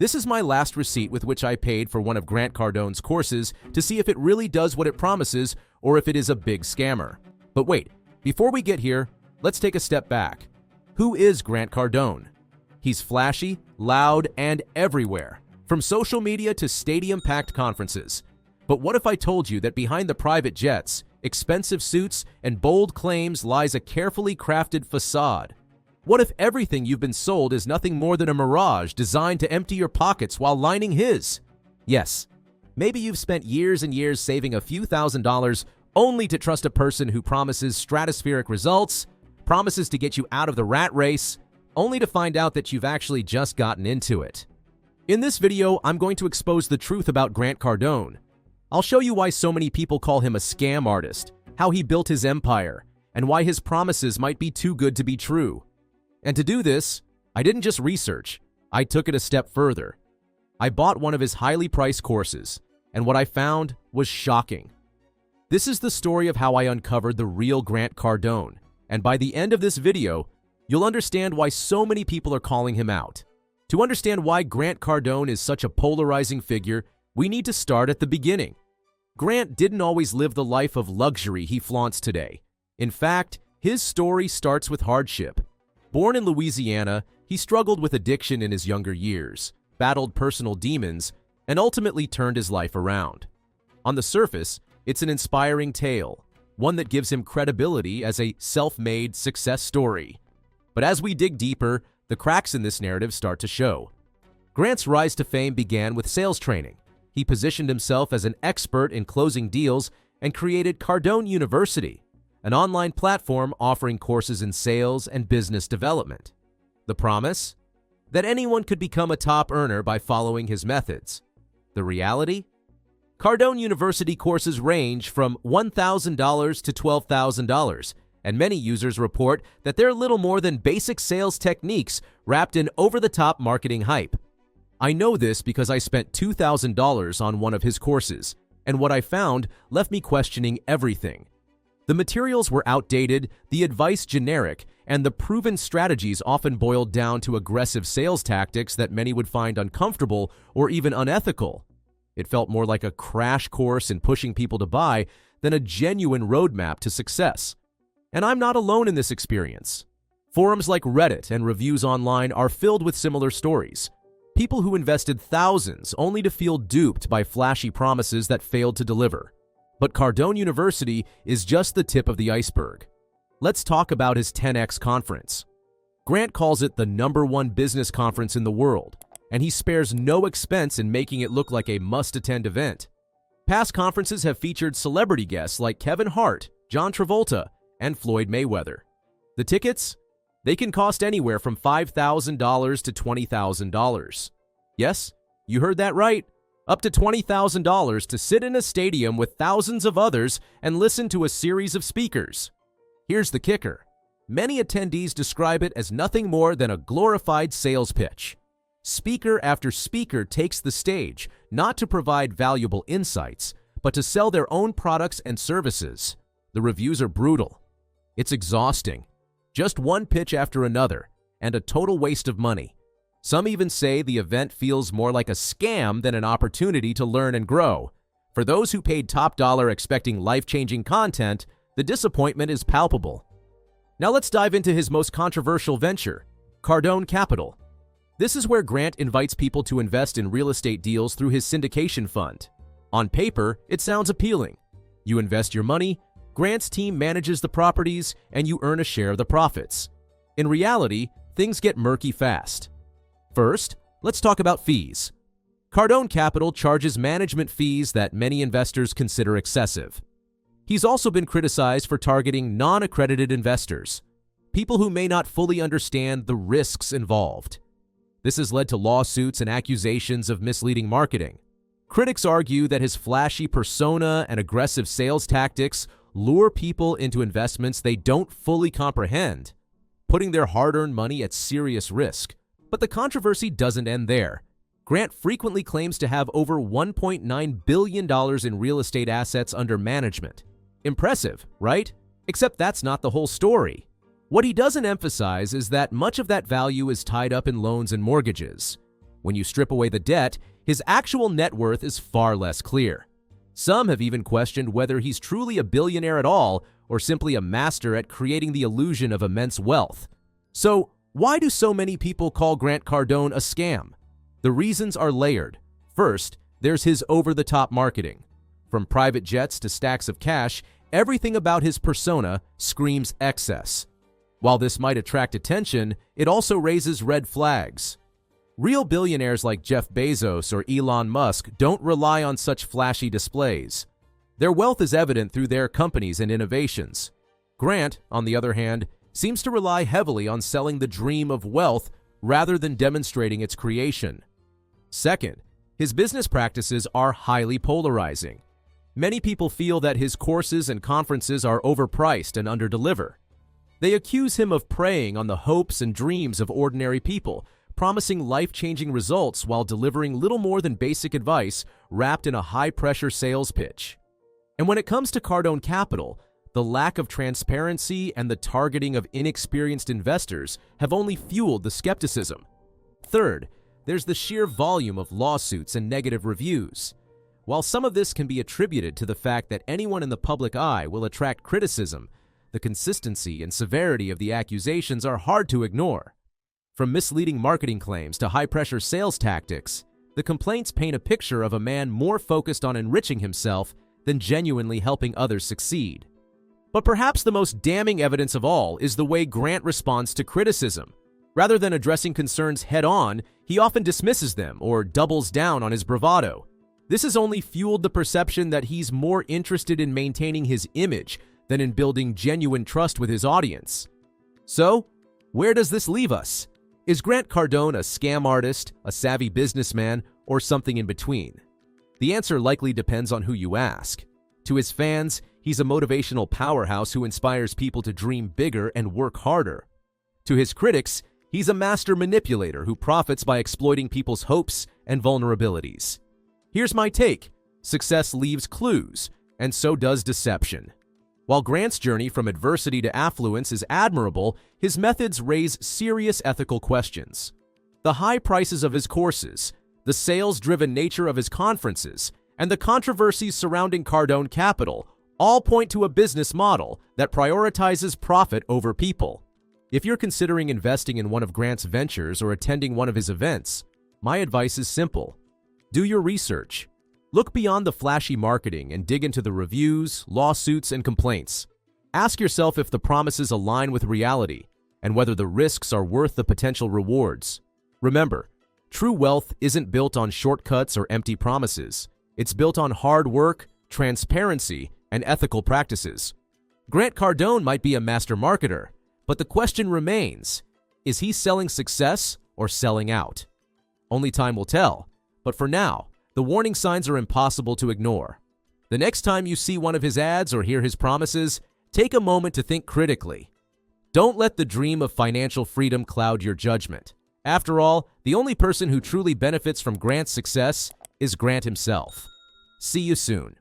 This is my last receipt with which I paid for one of Grant Cardone's courses to see if it really does what it promises or if it is a big scammer. But wait, before we get here, let's take a step back. Who is Grant Cardone? He's flashy, loud, and everywhere, from social media to stadium-packed conferences. But what if I told you that behind the private jets, expensive suits, and bold claims lies a carefully crafted facade? What if everything you've been sold is nothing more than a mirage designed to empty your pockets while lining his? Yes, maybe you've spent years and years saving a few $1,000s only to trust a person who promises stratospheric results, promises to get you out of the rat race, only to find out that you've actually just gotten into it. In this video, I'm going to expose the truth about Grant Cardone. I'll show you why so many people call him a scam artist, how he built his empire, and why his promises might be too good to be true. And to do this, I didn't just research, I took it a step further. I bought one of his highly priced courses, and what I found was shocking. This is the story of how I uncovered the real Grant Cardone, and by the end of this video, you'll understand why so many people are calling him out. To understand why Grant Cardone is such a polarizing figure, we need to start at the beginning. Grant didn't always live the life of luxury he flaunts today. In fact, his story starts with hardship. Born in Louisiana, he struggled with addiction in his younger years, battled personal demons, and ultimately turned his life around. On the surface, it's an inspiring tale, one that gives him credibility as a self-made success story. But as we dig deeper, the cracks in this narrative start to show. Grant's rise to fame began with sales training. He positioned himself as an expert in closing deals and created Cardone University, an online platform offering courses in sales and business development. The promise? That anyone could become a top earner by following his methods. The reality? Cardone University courses range from $1,000 to $12,000, and many users report that they're little more than basic sales techniques wrapped in over-the-top marketing hype. I know this because I spent $2,000 on one of his courses, and what I found left me questioning everything. The materials were outdated, the advice generic, and the proven strategies often boiled down to aggressive sales tactics that many would find uncomfortable or even unethical. It felt more like a crash course in pushing people to buy than a genuine roadmap to success. And I'm not alone in this experience. Forums like Reddit and reviews online are filled with similar stories. People who invested thousands only to feel duped by flashy promises that failed to deliver. But Cardone University is just the tip of the iceberg. Let's talk about his 10X conference. Grant calls it the #1 business conference in the world, and he spares no expense in making it look like a must-attend event. Past conferences have featured celebrity guests like Kevin Hart, John Travolta, and Floyd Mayweather. The tickets? They can cost anywhere from $5,000 to $20,000. Yes, you heard that right. Up to $20,000 to sit in a stadium with thousands of others and listen to a series of speakers. Here's the kicker. Many attendees describe it as nothing more than a glorified sales pitch. Speaker after speaker takes the stage, not to provide valuable insights, but to sell their own products and services. The reviews are brutal. It's exhausting. Just one pitch after another, and a total waste of money. Some even say the event feels more like a scam than an opportunity to learn and grow. For those who paid top dollar expecting life-changing content, the disappointment is palpable. Now let's dive into his most controversial venture, Cardone Capital. This is where Grant invites people to invest in real estate deals through his syndication fund. On paper, it sounds appealing. You invest your money, Grant's team manages the properties, and you earn a share of the profits. In reality, things get murky fast. First, let's talk about fees. Cardone Capital charges management fees that many investors consider excessive. He's also been criticized for targeting non-accredited investors, people who may not fully understand the risks involved. This has led to lawsuits and accusations of misleading marketing. Critics argue that his flashy persona and aggressive sales tactics lure people into investments they don't fully comprehend, putting their hard-earned money at serious risk. But the controversy doesn't end there. Grant frequently claims to have over $1.9 billion in real estate assets under management. Impressive, right? Except that's not the whole story. What he doesn't emphasize is that much of that value is tied up in loans and mortgages. When you strip away the debt, his actual net worth is far less clear. Some have even questioned whether he's truly a billionaire at all or simply a master at creating the illusion of immense wealth. So, why do so many people call Grant Cardone a scam? The reasons are layered. First, there's his over-the-top marketing. From private jets to stacks of cash, everything about his persona screams excess. While this might attract attention, it also raises red flags. Real billionaires like Jeff Bezos or Elon Musk don't rely on such flashy displays. Their wealth is evident through their companies and innovations. Grant, on the other hand, seems to rely heavily on selling the dream of wealth rather than demonstrating its creation. Second, his business practices are highly polarizing. Many people feel that his courses and conferences are overpriced and underdeliver. They accuse him of preying on the hopes and dreams of ordinary people, promising life-changing results while delivering little more than basic advice wrapped in a high-pressure sales pitch. And when it comes to Cardone Capital, the lack of transparency and the targeting of inexperienced investors have only fueled the skepticism. Third, there's the sheer volume of lawsuits and negative reviews. While some of this can be attributed to the fact that anyone in the public eye will attract criticism, the consistency and severity of the accusations are hard to ignore. From misleading marketing claims to high-pressure sales tactics, the complaints paint a picture of a man more focused on enriching himself than genuinely helping others succeed. But perhaps the most damning evidence of all is the way Grant responds to criticism. Rather than addressing concerns head-on, he often dismisses them or doubles down on his bravado. This has only fueled the perception that he's more interested in maintaining his image than in building genuine trust with his audience. So, where does this leave us? Is Grant Cardone a scam artist, a savvy businessman, or something in between? The answer likely depends on who you ask. To his fans, he's a motivational powerhouse who inspires people to dream bigger and work harder. To his critics, he's a master manipulator who profits by exploiting people's hopes and vulnerabilities. Here's my take. Success leaves clues, and so does deception. While Grant's journey from adversity to affluence is admirable, his methods raise serious ethical questions. The high prices of his courses, the sales-driven nature of his conferences, and the controversies surrounding Cardone Capital all point to a business model that prioritizes profit over people. If you're considering investing in one of Grant's ventures or attending one of his events, my advice is simple. Do your research. Look beyond the flashy marketing and dig into the reviews, lawsuits, and complaints. Ask yourself if the promises align with reality and whether the risks are worth the potential rewards. Remember, true wealth isn't built on shortcuts or empty promises. It's built on hard work, transparency, and ethical practices. Grant Cardone might be a master marketer, but the question remains, is he selling success or selling out? Only time will tell, but for now, the warning signs are impossible to ignore. The next time you see one of his ads or hear his promises, take a moment to think critically. Don't let the dream of financial freedom cloud your judgment. After all, the only person who truly benefits from Grant's success is Grant himself. See you soon.